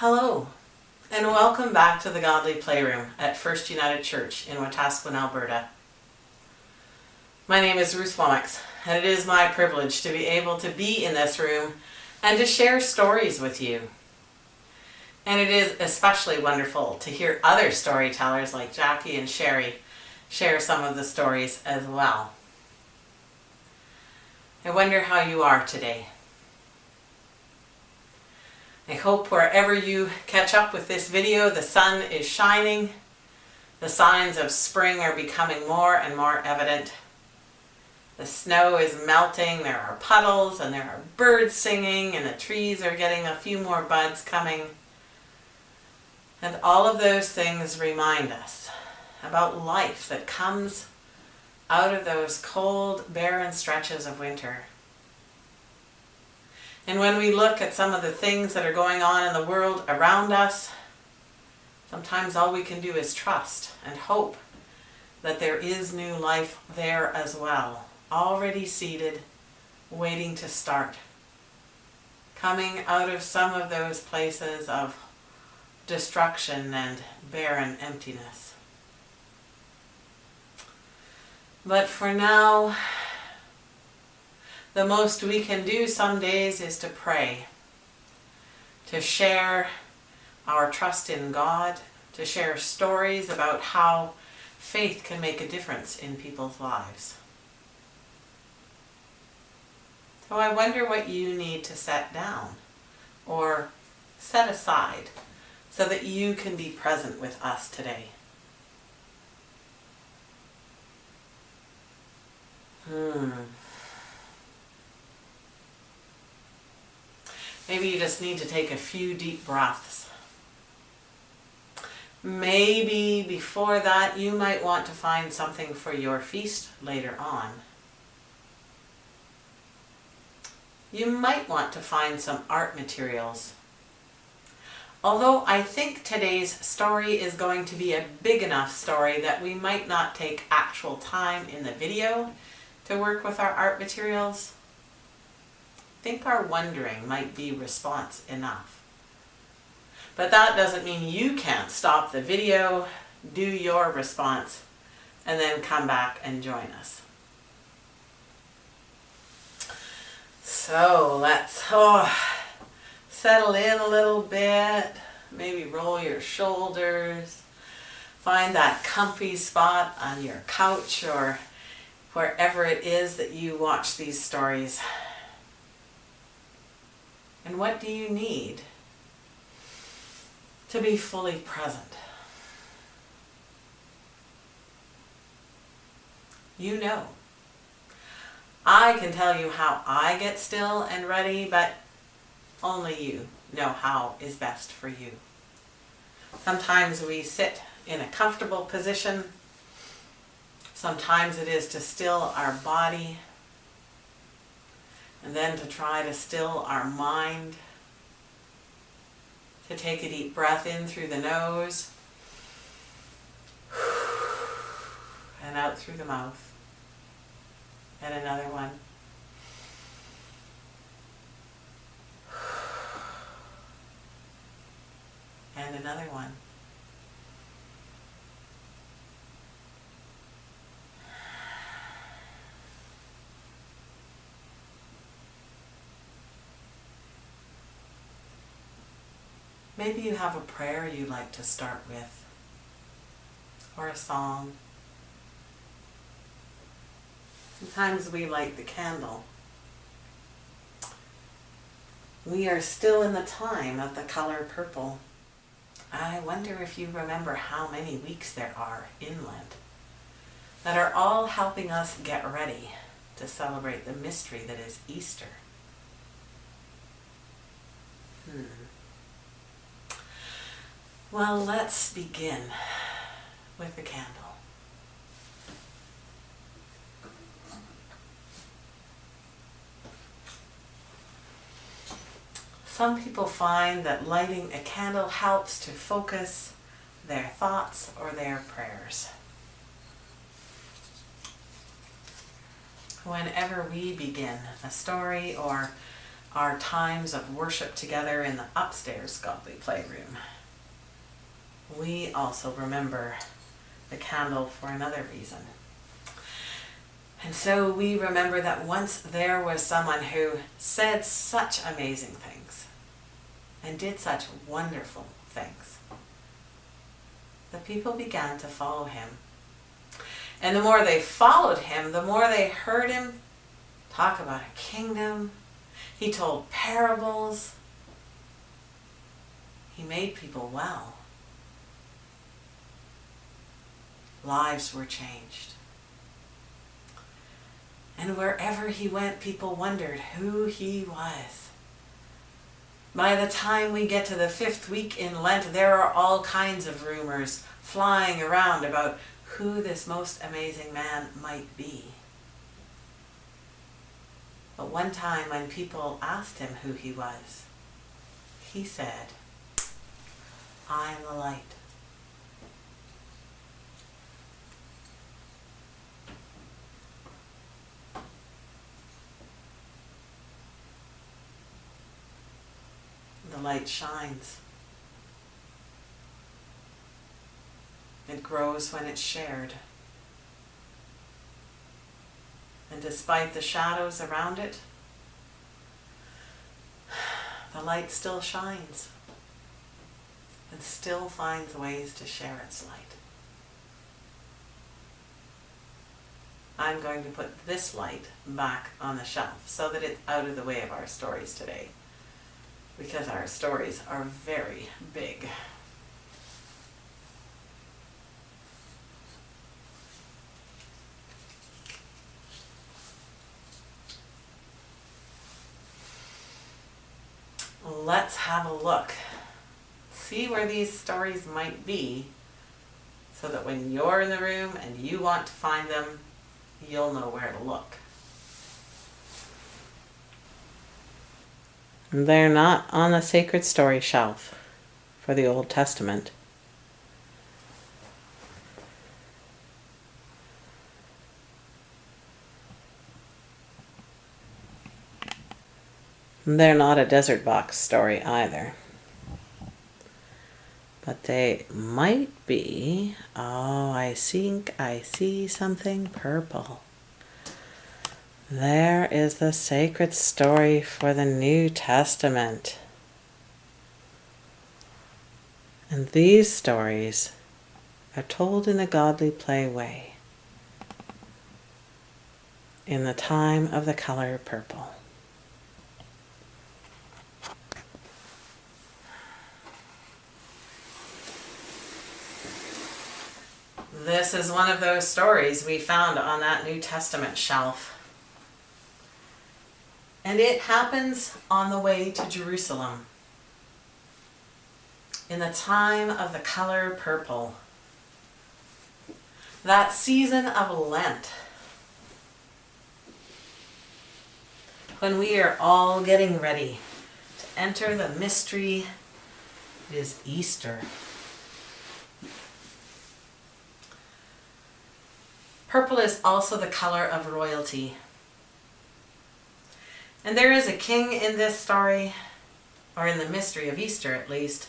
Hello, and welcome back to the Godly Playroom at First United Church in Wetaskiwin, Alberta. My name is Ruth Womax, and it is my privilege to be able to be in this room and to share stories with you. And it is especially wonderful to hear other storytellers like Jackie and Sherry share some of the stories as well. I wonder how you are today. I hope wherever you catch up with this video, the sun is shining, the signs of spring are becoming more and more evident. The snow is melting, there are puddles, and there are birds singing, and the trees are getting a few more buds coming. And all of those things remind us about life that comes out of those cold, barren stretches of winter. And when we look at some of the things that are going on in the world around us, sometimes all we can do is trust and hope that there is new life there as well, already seeded, waiting to start, coming out of some of those places of destruction and barren emptiness. But for now, the most we can do some days is to pray, to share our trust in God, to share stories about how faith can make a difference in people's lives. So I wonder what you need to set down or set aside so that you can be present with us today. Maybe you just need to take a few deep breaths. Maybe before that you might want to find something for your feast later on. You might want to find some art materials. Although I think today's story is going to be a big enough story that we might not take actual time in the video to work with our art materials. I think our wondering might be response enough. But that doesn't mean you can't stop the video, do your response, and then come back and join us. So let's settle in a little bit, maybe roll your shoulders, find that comfy spot on your couch or wherever it is that you watch these stories. And what do you need to be fully present? You know. I can tell you how I get still and ready, but only you know how is best for you. Sometimes we sit in a comfortable position. Sometimes it is to still our body, and then to try to still our mind, to take a deep breath in through the nose and out through the mouth. And another one. And another one. Maybe you have a prayer you'd like to start with, or a song. Sometimes we light the candle. We are still in the time of the color purple. I wonder if you remember how many weeks there are in Lent that are all helping us get ready to celebrate the mystery that is Easter. Well, let's begin with the candle. Some people find that lighting a candle helps to focus their thoughts or their prayers. Whenever we begin a story or our times of worship together in the upstairs godly playroom, we also remember the candle for another reason. And so we remember that once there was someone who said such amazing things and did such wonderful things. The people began to follow him. And the more they followed him, the more they heard him talk about a kingdom. He told parables. He made people well. Lives were changed. And wherever he went, people wondered who he was. By the time we get to the 5th week in Lent, there are all kinds of rumors flying around about who this most amazing man might be. But one time when people asked him who he was, he said, "I am the light." The light shines. It grows when it's shared. And despite the shadows around it, the light still shines and still finds ways to share its light. I'm going to put this light back on the shelf so that it's out of the way of our stories today, because our stories are very big. Let's have a look. See where these stories might be, so that when you're in the room and you want to find them, you'll know where to look. They're not on the sacred story shelf for the Old Testament. They're not a desert box story either. But they might be. Oh, I think I see something purple. There is the sacred story for the New Testament. And these stories are told in a godly play way, in the time of the color purple. This is one of those stories we found on that New Testament shelf. And it happens on the way to Jerusalem, in the time of the color purple, that season of Lent, when we are all getting ready to enter the mystery. It is Easter. Purple is also the color of royalty. And there is a king in this story, or in the mystery of Easter at least,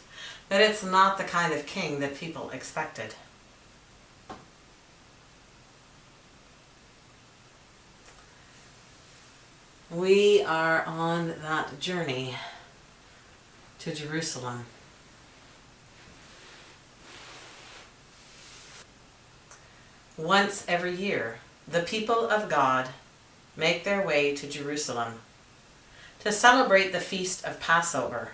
but it's not the kind of king that people expected. We are on that journey to Jerusalem. Once every year, the people of God make their way to Jerusalem to celebrate the feast of Passover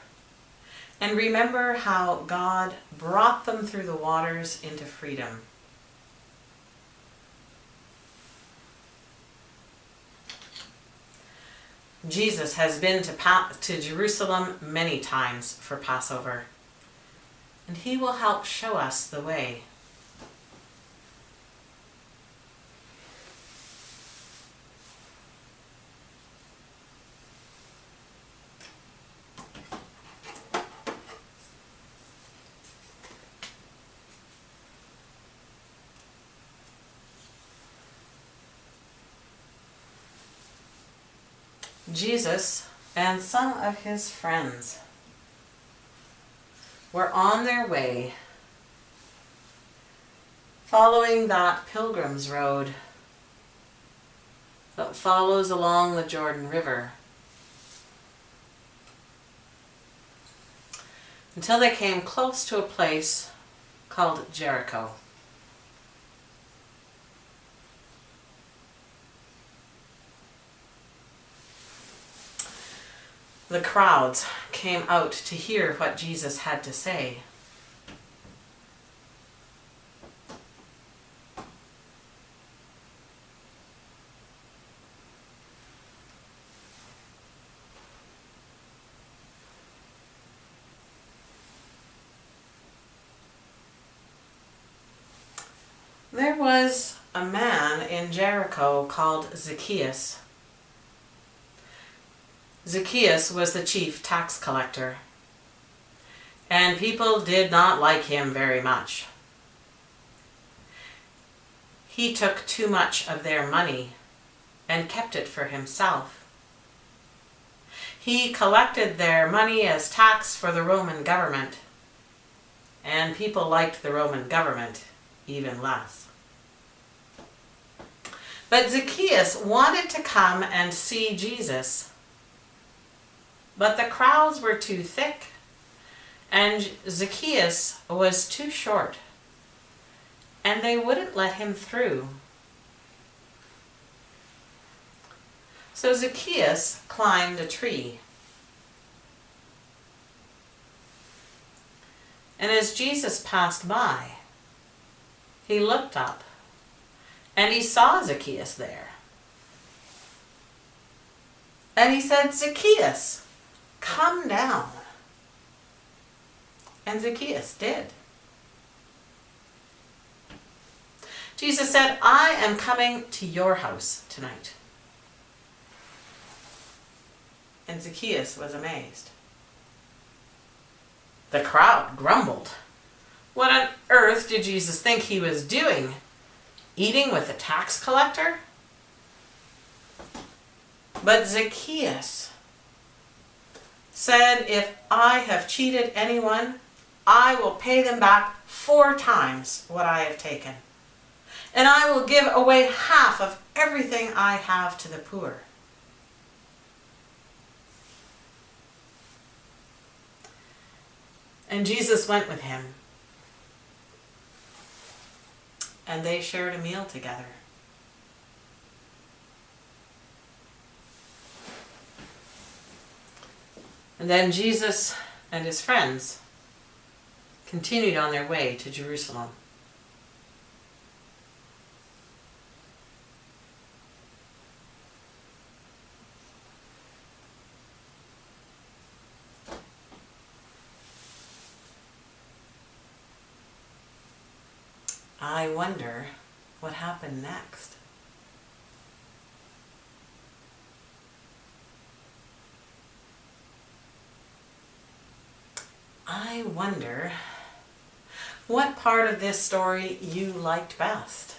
and remember how God brought them through the waters into freedom. Jesus has been to Jerusalem many times for Passover, and he will help show us the way. Jesus and some of his friends were on their way, following that pilgrim's road that follows along the Jordan River, until they came close to a place called Jericho. The crowds came out to hear what Jesus had to say. There was a man in Jericho called Zaccheus. Zaccheus was the chief tax collector, and people did not like him very much. He took too much of their money and kept it for himself. He collected their money as tax for the Roman government, and people liked the Roman government even less. But Zaccheus wanted to come and see Jesus. But the crowds were too thick, and Zaccheus was too short, and they wouldn't let him through. So Zaccheus climbed a tree. And as Jesus passed by, he looked up, and he saw Zaccheus there. And he said, "Zaccheus, come down." And Zaccheus did. Jesus said, "I am coming to your house tonight." And Zaccheus was amazed. The crowd grumbled. What on earth did Jesus think he was doing? Eating with a tax collector? But Zaccheus said, "If I have cheated anyone, I will pay them back 4 times what I have taken. And I will give away half of everything I have to the poor." And Jesus went with him, and they shared a meal together. And then Jesus and his friends continued on their way to Jerusalem. I wonder what happened next. I wonder what part of this story you liked best.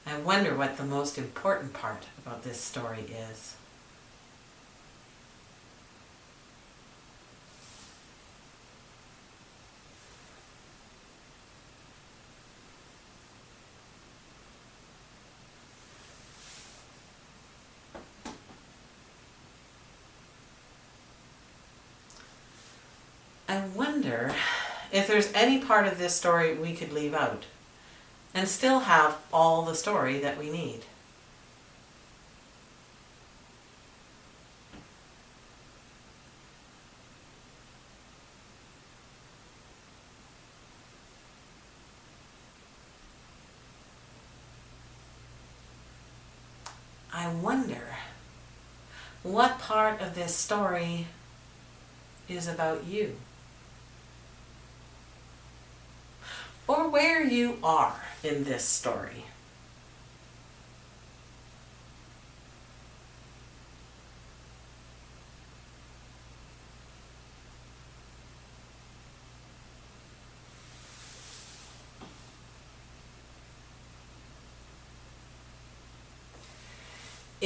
I wonder what the most important part about this story is. I wonder if there's any part of this story we could leave out and still have all the story that we need. I wonder what part of this story is about you, or where you are in this story.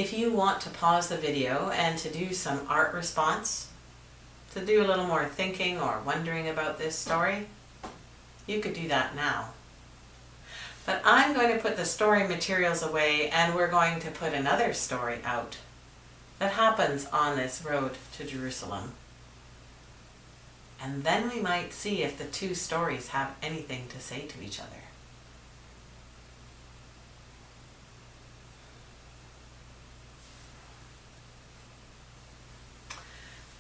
If you want to pause the video and to do some art response, to do a little more thinking or wondering about this story, you could do that now. But I'm going to put the story materials away, and we're going to put another story out that happens on this road to Jerusalem. And then we might see if the two stories have anything to say to each other.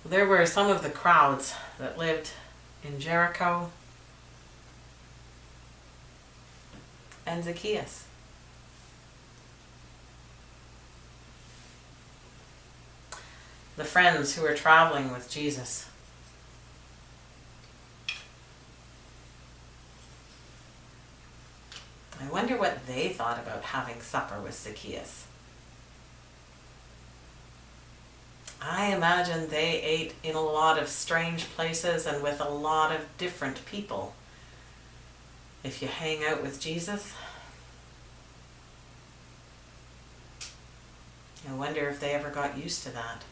There were some of the crowds that lived in Jericho and Zaccheus. The friends who were traveling with Jesus. I wonder what they thought about having supper with Zaccheus. I imagine they ate in a lot of strange places and with a lot of different people. If you hang out with Jesus, I wonder if they ever got used to that.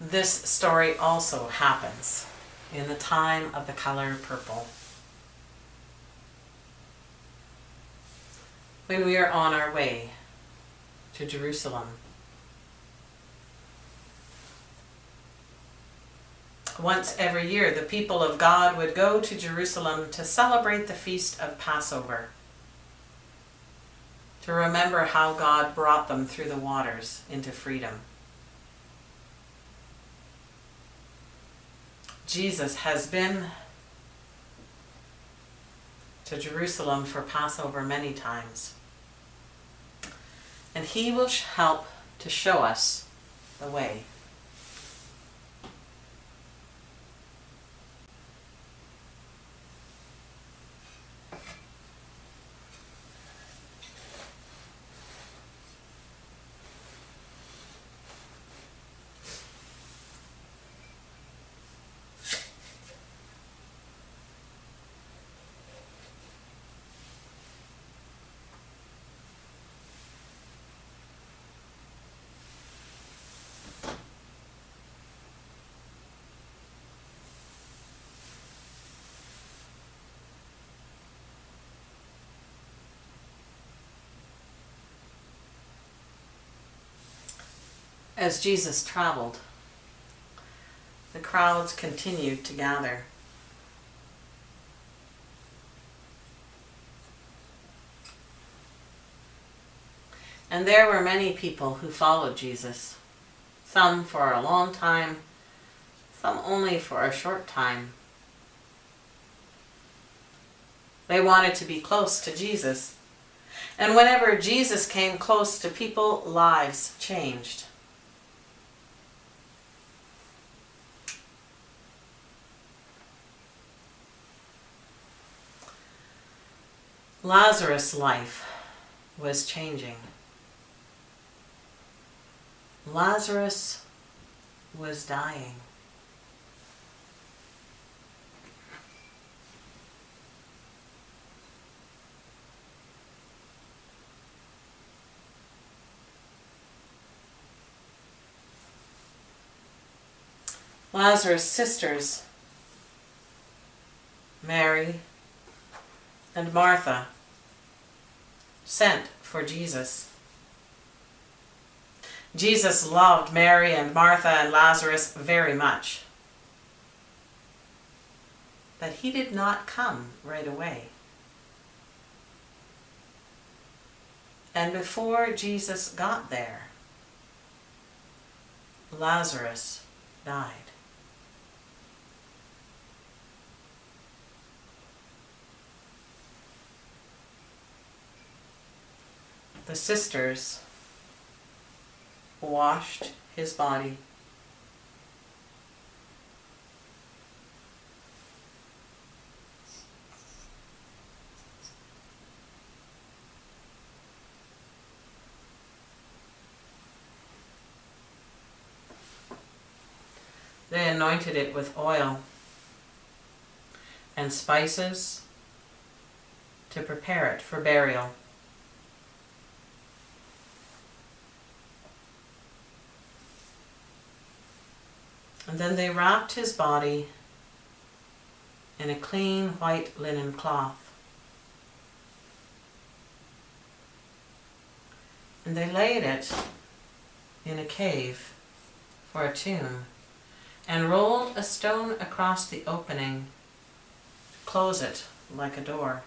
This story also happens in the time of the color purple, when we are on our way to Jerusalem. Once every year, the people of God would go to Jerusalem to celebrate the feast of Passover, to remember how God brought them through the waters into freedom. Jesus has been to Jerusalem for Passover many times, and he will help to show us the way. As Jesus traveled, the crowds continued to gather. And there were many people who followed Jesus, some for a long time, some only for a short time. They wanted to be close to Jesus, and whenever Jesus came close to people, lives changed. Lazarus' life was changing. Lazarus was dying. Lazarus' sisters, Mary and Martha, sent for Jesus. Jesus loved Mary and Martha and Lazarus very much, but he did not come right away. And before Jesus got there, Lazarus died. The sisters washed his body, They anointed it with oil and spices to prepare it for burial. And then they wrapped his body in a clean white linen cloth. And they laid it in a cave for a tomb and rolled a stone across the opening to close it like a door.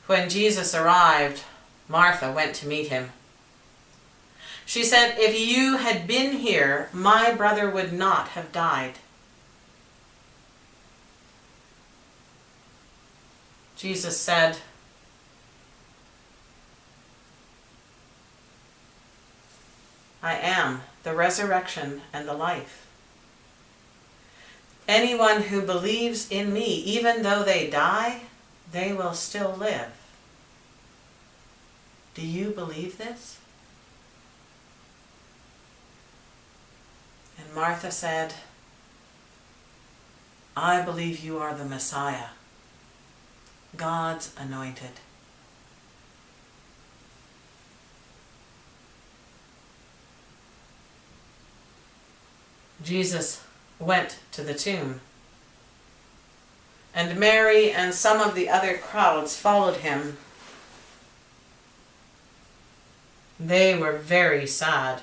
When Jesus arrived, Martha went to meet him. She said, "If you had been here, my brother would not have died." Jesus said, "I am the resurrection and the life. Anyone who believes in me, even though they die, they will still live." Do you believe this? And Martha said, "I believe you are the Messiah, God's anointed." Jesus went to the tomb, and Mary and some of the other crowds followed him. They were very sad.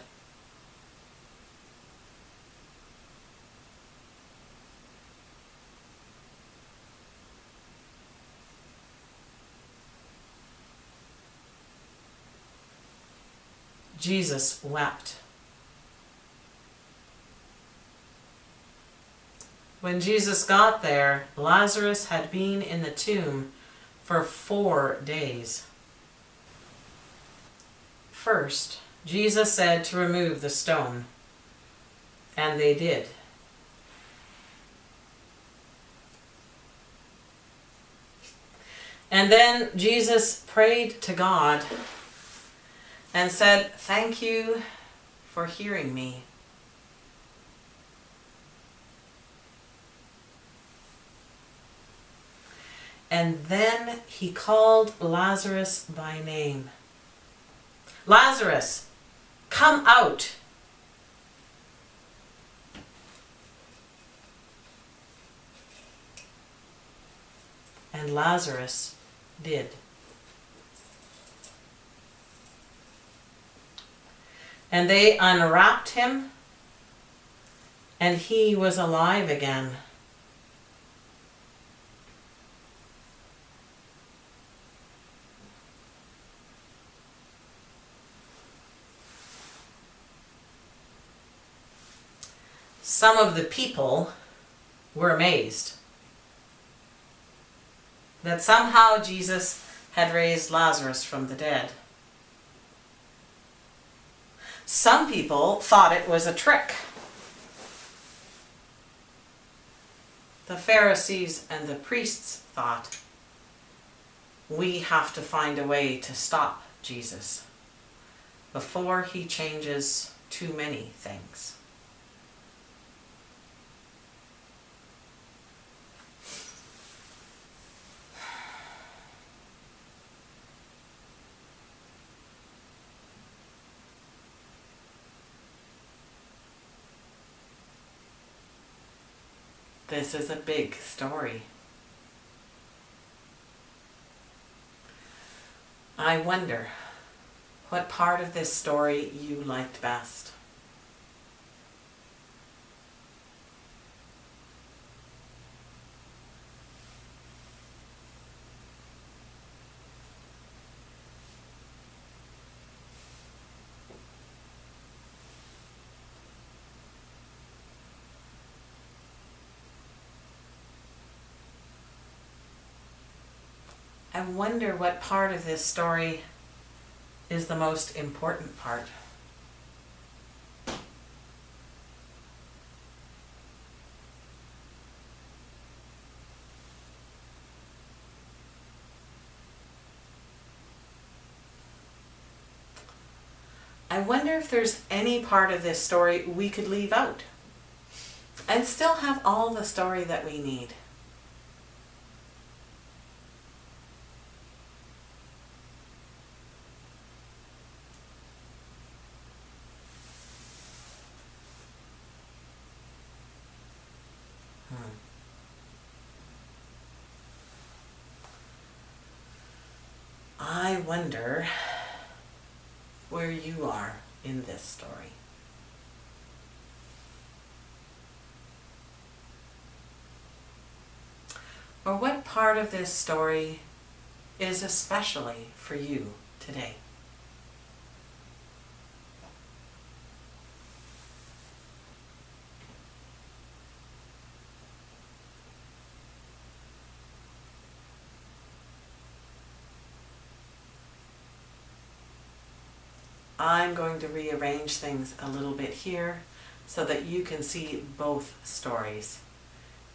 Jesus wept. When Jesus got there, Lazarus had been in the tomb for 4 days. First, Jesus said to remove the stone, and they did. And then Jesus prayed to God and said, "Thank you for hearing me." And then he called Lazarus by name. "Lazarus, come out." And Lazarus did. And they unwrapped him, and he was alive again. Some of the people were amazed that somehow Jesus had raised Lazarus from the dead. Some people thought it was a trick. The Pharisees and the priests thought, "We have to find a way to stop Jesus before he changes too many things." This is a big story. I wonder what part of this story you liked best. I wonder what part of this story is the most important part. I wonder if there's any part of this story we could leave out and still have all the story that we need. I wonder where you are in this story. Or what part of this story is especially for you today? I'm going to rearrange things a little bit here so that you can see both stories.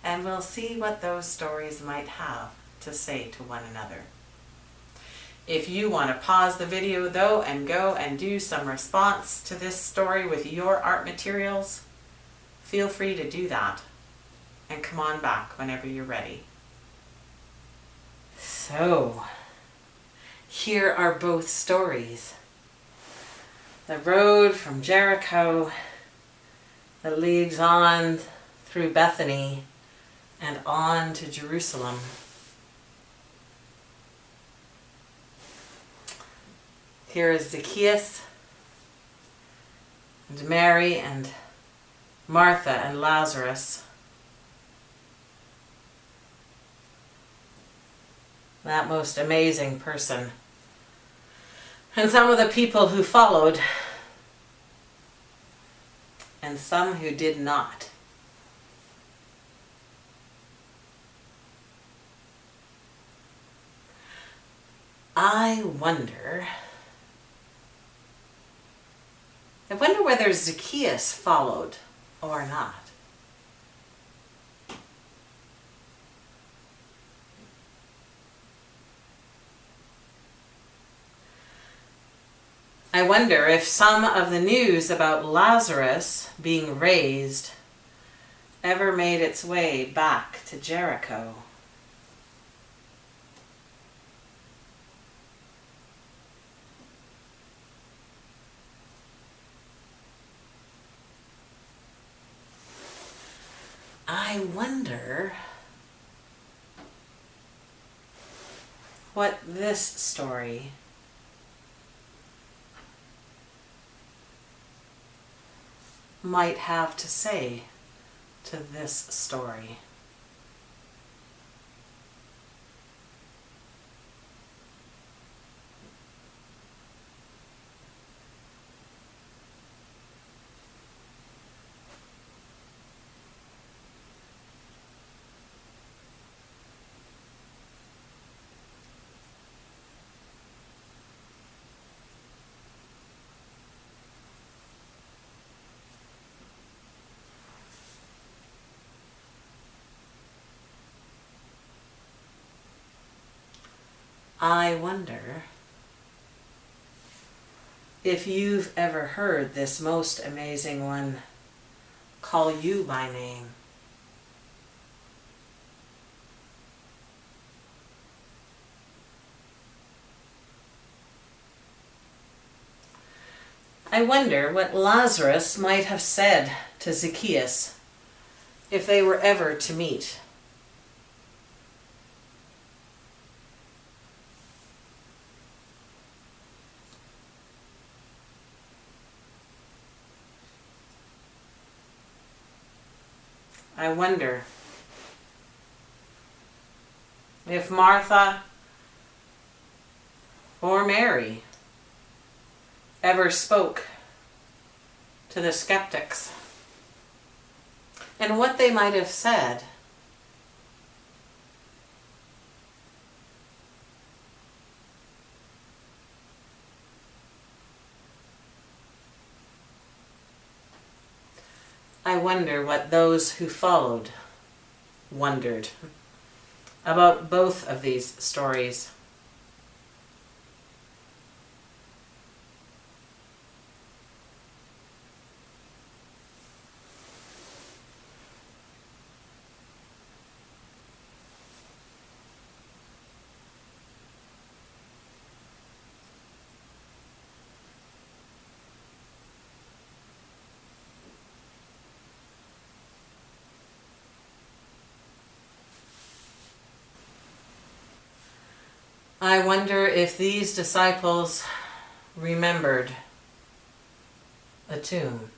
And we'll see what those stories might have to say to one another. If you want to pause the video though and go and do some response to this story with your art materials, feel free to do that and come on back whenever you're ready. So, here are both stories. The road from Jericho that leads on through Bethany and on to Jerusalem. Here is Zaccheus and Mary and Martha and Lazarus. That most amazing person. And some of the people who followed, and some who did not. I wonder whether Zaccheus followed or not. I wonder if some of the news about Lazarus being raised ever made its way back to Jericho. I wonder what this story might have to say to this story. I wonder if you've ever heard this most amazing one call you by name. I wonder what Lazarus might have said to Zaccheus if they were ever to meet. I wonder if Martha or Mary ever spoke to the skeptics and what they might have said. I wonder what those who followed wondered about both of these stories. I wonder if these disciples remembered a tomb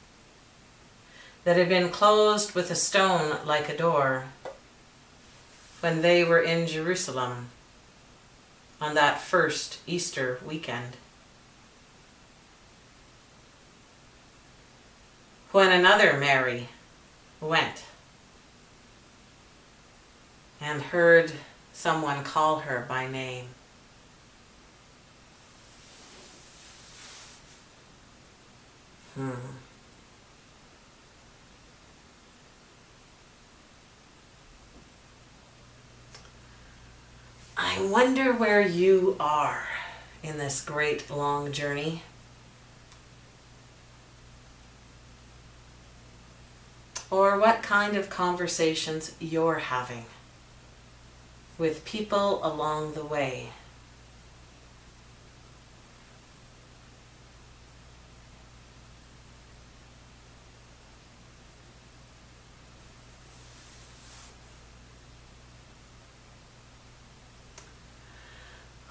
that had been closed with a stone like a door when they were in Jerusalem on that first Easter weekend. When another Mary went and heard someone call her by name. I wonder where you are in this great long journey. Or what kind of conversations you're having with people along the way.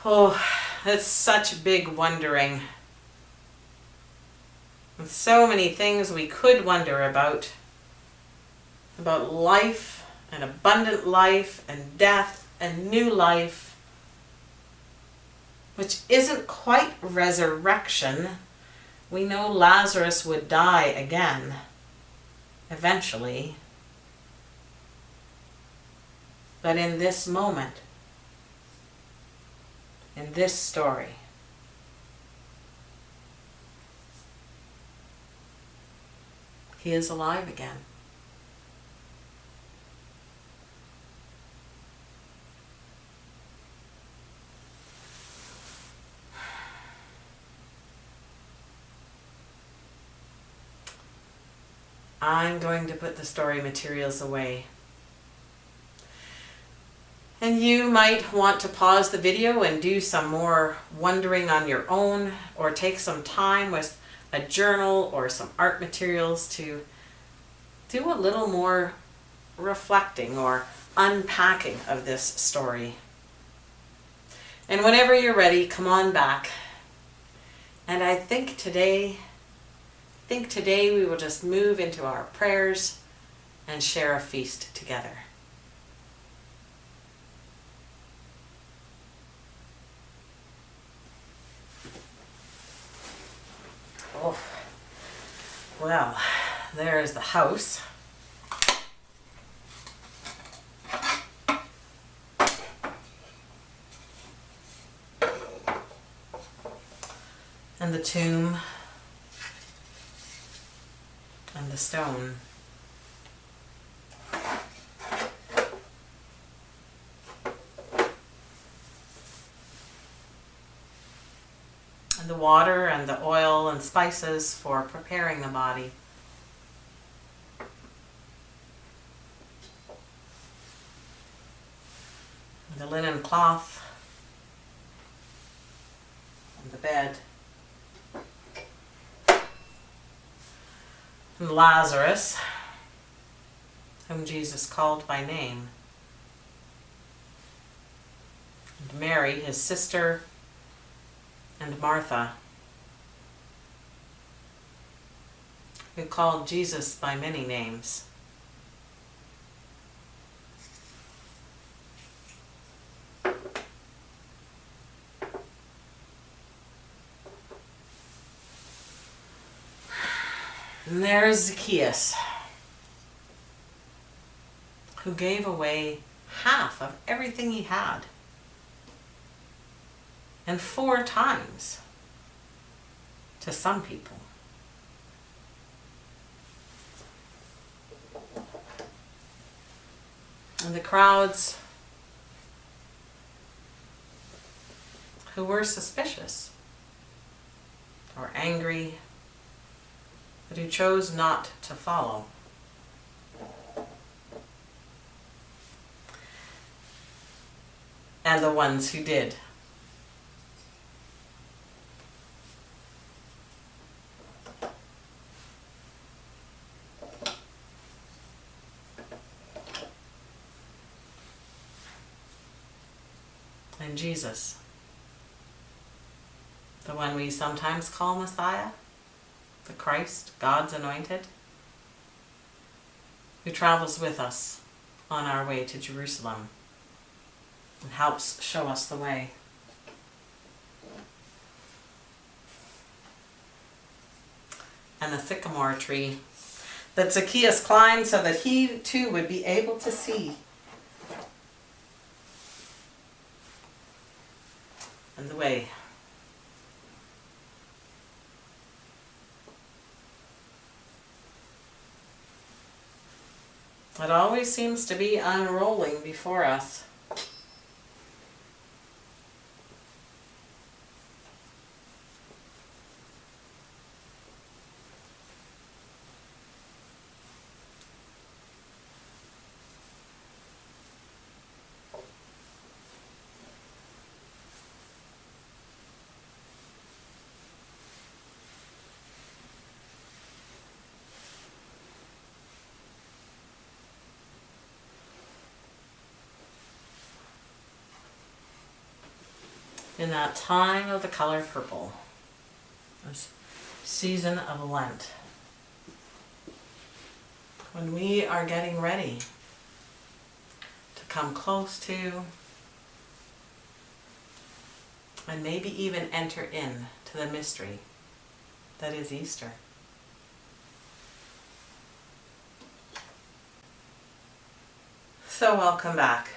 Oh, it's such big wondering. And so many things we could wonder about life and abundant life and death and new life, which isn't quite resurrection. We know Lazarus would die again, eventually. But in this moment, in this story, he is alive again. I'm going to put the story materials away. And you might want to pause the video and do some more wondering on your own, or take some time with a journal or some art materials to do a little more reflecting or unpacking of this story. And whenever you're ready, come on back. And I think today we will just move into our prayers and share a feast together. Oh, well, there's the house. And the tomb. And the stone. And the water and the oil and spices for preparing the body. And the linen cloth. And the bed. And Lazarus, whom Jesus called by name. And Mary, his sister, and Martha, who called Jesus by many names. And there's Zaccheus, who gave away half of everything he had. And 4 times to some people. And the crowds who were suspicious or angry, but who chose not to follow. And the ones who did. And Jesus, the one we sometimes call Messiah, the Christ, God's anointed, who travels with us on our way to Jerusalem and helps show us the way. And the sycamore tree that Zaccheus climbed so that he too would be able to see. And the way. It always seems to be unrolling before us. In that time of the color purple, this season of Lent, when we are getting ready to come close to and maybe even enter in to the mystery that is Easter. So welcome back.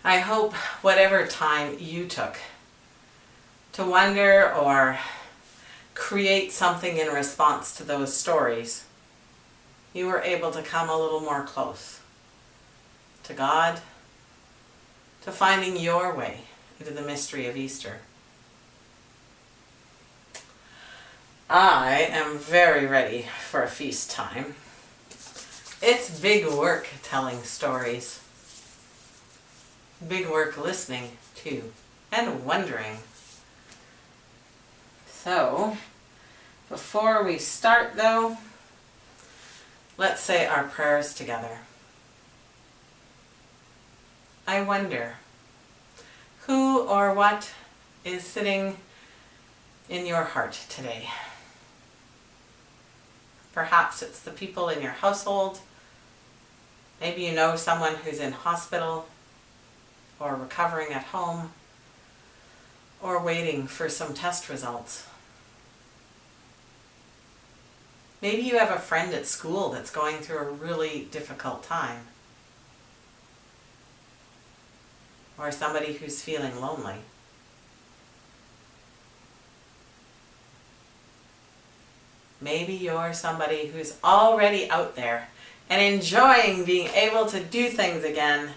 I hope whatever time you took to wonder or create something in response to those stories, you were able to come a little more close to God, to finding your way into the mystery of Easter. I am very ready for a feast time. It's big work telling stories. Big work listening to and wondering. So, before we start though, let's say our prayers together. I wonder, who or what is sitting in your heart today? Perhaps it's the people in your household. Maybe you know someone who's in hospital, or recovering at home, or waiting for some test results. Maybe you have a friend at school that's going through a really difficult time, or somebody who's feeling lonely. Maybe you're somebody who's already out there and enjoying being able to do things again.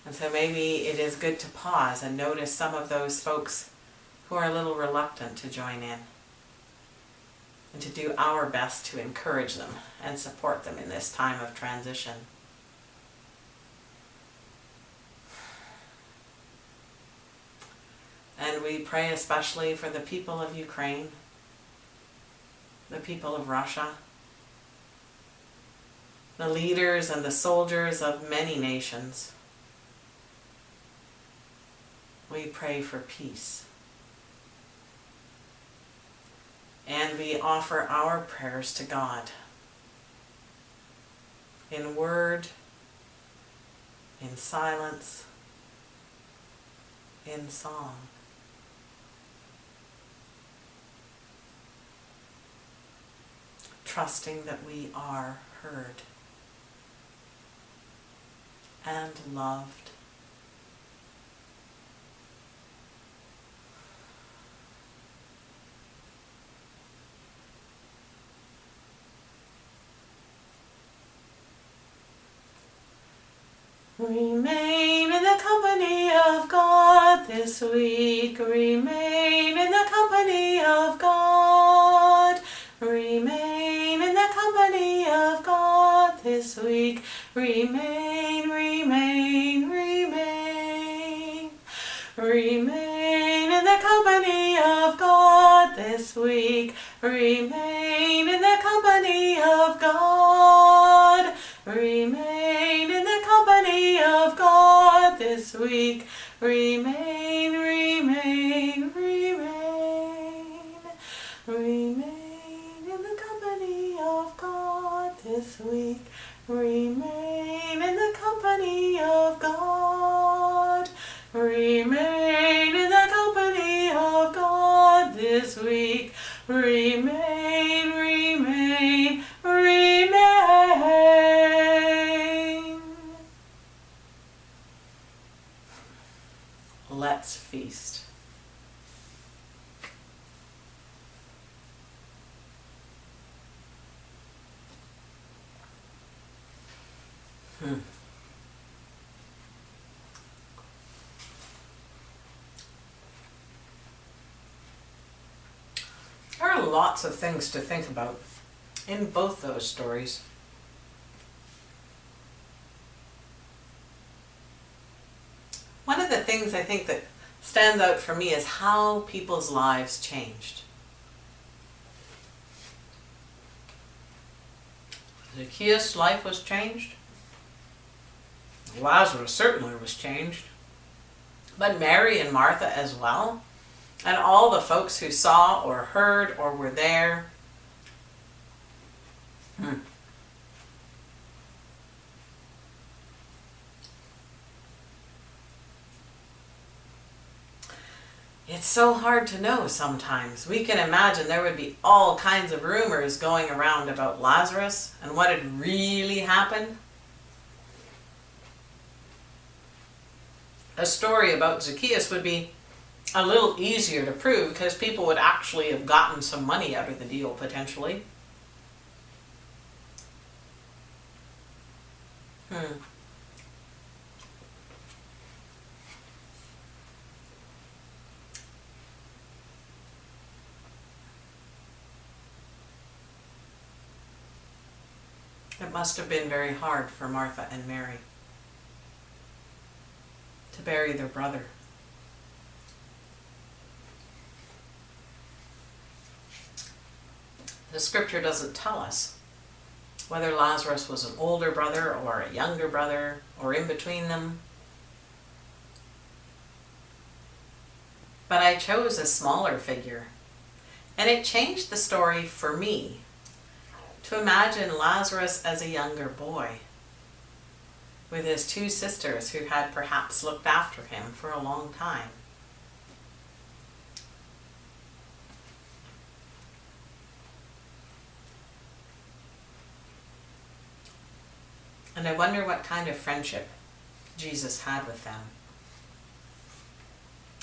And so maybe it is good to pause and notice some of those folks who are a little reluctant to join in, and to do our best to encourage them and support them in this time of transition. And we pray especially for the people of Ukraine, the people of Russia, the leaders and the soldiers of many nations. We pray for peace. And we offer our prayers to God in word, in silence, in song. Trusting that we are heard and loved. Remain in the company of God this week. Remain in the company of God. Remain in the company of God this week. Remain, remain, remain. Remain in the company of God this week. Remain in the company of God. Remain in the company of God this week. Remain week. Remain in the company of God. Remain in the company of God this week. Remain, remain, remain. Let's feast. There are lots of things to think about in both those stories. One of the things I think that stands out for me is how people's lives changed. Zaccheus' life was changed. Lazarus certainly was changed. But Mary and Martha as well. And all the folks who saw or heard or were there. It's so hard to know sometimes. We can imagine there would be all kinds of rumors going around about Lazarus and what had really happened. A story about Zaccheus would be a little easier to prove because people would actually have gotten some money out of the deal potentially. It must have been very hard for Martha and Mary to bury their brother. The scripture doesn't tell us whether Lazarus was an older brother or a younger brother or in between them. But I chose a smaller figure, and it changed the story for me to imagine Lazarus as a younger boy with his two sisters who had perhaps looked after him for a long time. And I wonder what kind of friendship Jesus had with them.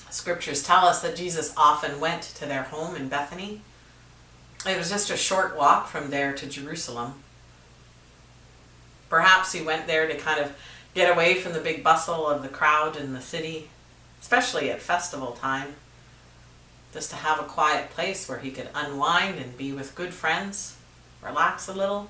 Scriptures tell us that Jesus often went to their home in Bethany. It was just a short walk from there to Jerusalem. Perhaps he went there to kind of get away from the big bustle of the crowd in the city, especially at festival time, just to have a quiet place where he could unwind and be with good friends, relax a little.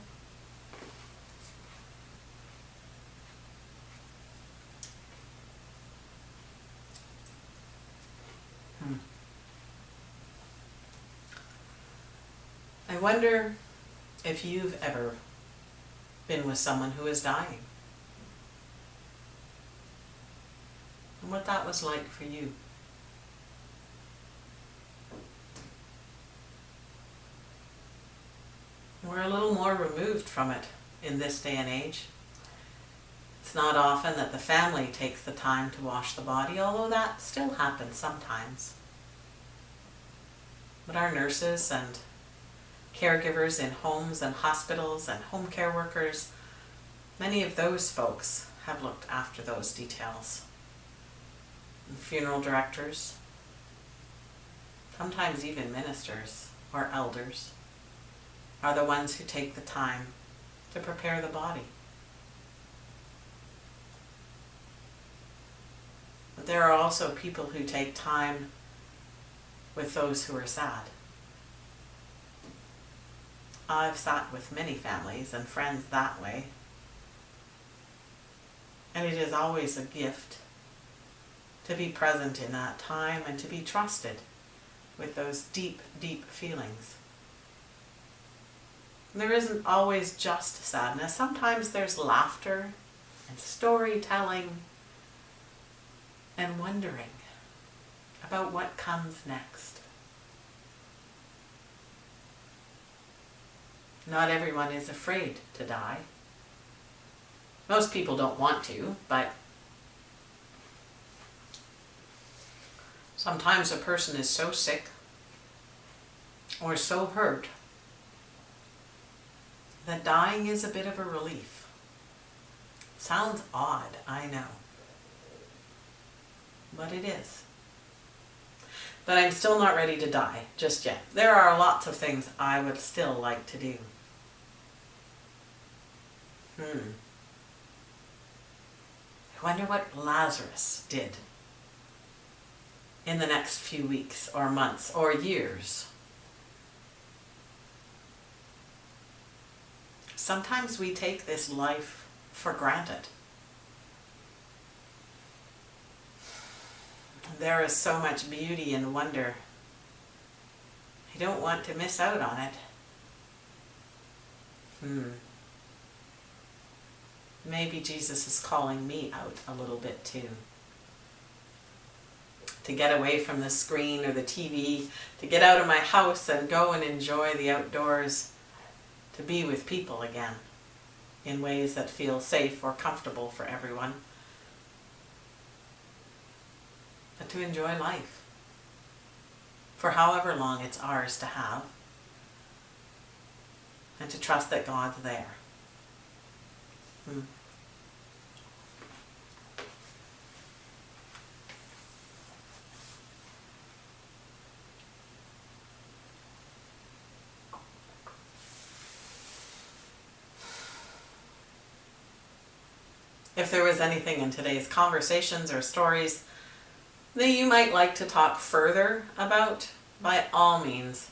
I wonder if you've ever been with someone who is dying and what that was like for you. We're a little more removed from it in this day and age. It's not often that the family takes the time to wash the body, although that still happens sometimes. But our nurses and caregivers in homes and hospitals and home care workers, many of those folks have looked after those details. And funeral directors, sometimes even ministers or elders, are the ones who take the time to prepare the body. But there are also people who take time with those who are sad. I've sat with many families and friends that way, and it is always a gift to be present in that time and to be trusted with those deep, deep feelings. There isn't always just sadness. Sometimes there's laughter and storytelling and wondering about what comes next. Not everyone is afraid to die. Most people don't want to, but sometimes a person is so sick or so hurt that dying is a bit of a relief. It sounds odd, I know, but it is. But I'm still not ready to die just yet. There are lots of things I would still like to do. I wonder what Lazarus did in the next few weeks or months or years. Sometimes we take this life for granted. There is so much beauty and wonder. I don't want to miss out on it. Maybe Jesus is calling me out a little bit too. To get away from the screen or the TV, to get out of my house and go and enjoy the outdoors, to be with people again in ways that feel safe or comfortable for everyone. But to enjoy life for however long it's ours to have, and to trust that God's there. If there was anything in today's conversations or stories that you might like to talk further about, by all means,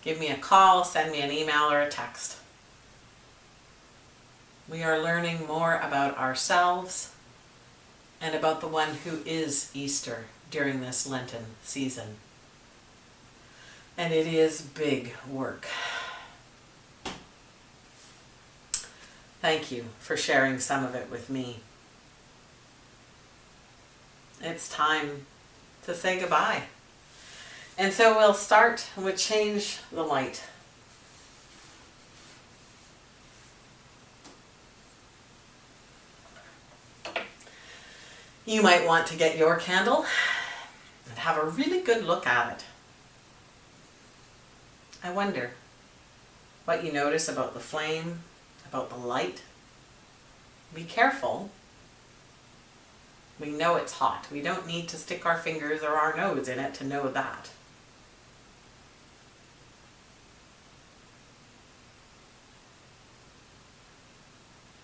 give me a call, send me an email or a text. We are learning more about ourselves and about the one who is Easter during this Lenten season. And it is big work. Thank you for sharing some of it with me. It's time to say goodbye. And so we'll start with change the light. You might want to get your candle and have a really good look at it. I wonder what you notice about the flame, about the light. Be careful. We know it's hot. We don't need to stick our fingers or our nose in it to know that.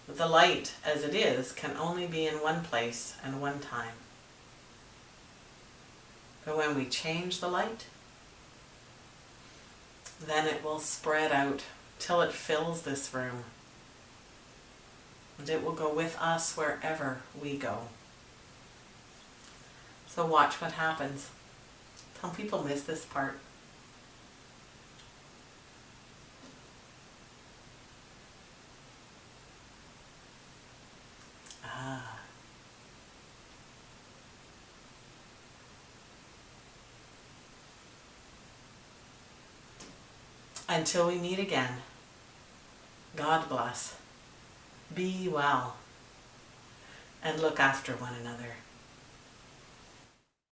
But the light, as it is, can only be in one place and one time. But when we change the light, then it will spread out till it fills this room. And it will go with us wherever we go. So watch what happens. Some people miss this part. Until we meet again, God bless, be well, and look after one another.